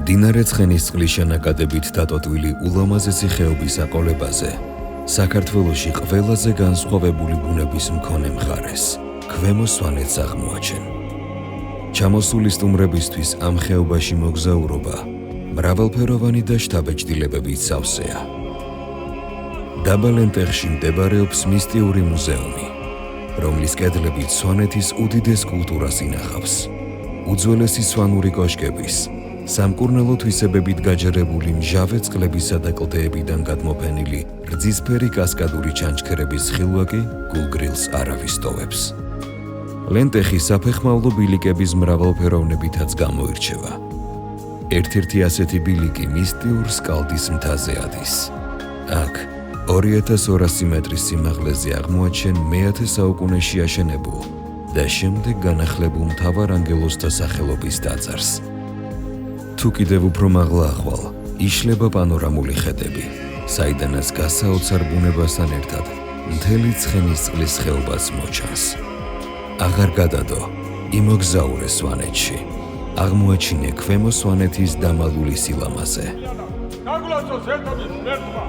მდინარე ცხენისწყლის შენაკადებით დატოტვილი ულამაზესი ხეობის აყოლებაზე საქართველოში ყველაზე განსხვავებული ბუნების მქონე მხარეს ქვემო სვანეთს აღმოაჩენ. ჩამოსული სტუმრებისთვის ამ ხეობაში მოგზაურობა მრავალფეროვანი და შთაბეჭდილებებით სავსეა. დაბა ლენტეხში მდებარეობს მისტიური მუზეუმი, რომლის კედლებით სვანეთის უდიდეს კულტურას ინახავს. უძველესი სვანური კოშკების, სამკურნალო თვისებებით გაჯერებული მჟავე წყლებისა და კლდეებიდან გადმოფენილი რძისფერი კასკადური ჩანჩქერების ხილვაკი გულგრილს არ ავისტოვებს. ლენტეხი საფეხმავლო ბილიკების მრავალფეროვნებითაც გამოირჩევა. ერთ-ერთი ასეთი ბილიკი მისტიურ სკალდის მთაზე ადის. აქ 2200 მეტრის სიმაღლეზე აღმოაჩენ მე-10 საუკუნეში აშენებულ და შემდეგ განახლებულ მთავარანგელოზთა სახელობის ტაძარს. თუ კიდევ უფრო მაღლა ახვალ იშლება პანორამული ხედები, საიდანაც გასაოცარ ბუნებასთან ერთად მთელი ცხენისწყლის ხეობაც მოჩანს. აღარ გადადო, იმოგზაურე სვანეთში. აღმოაჩინე ქვემო სვანეთის დამალული სილამაზე. გაგულაცოს ერთობის ერთმა.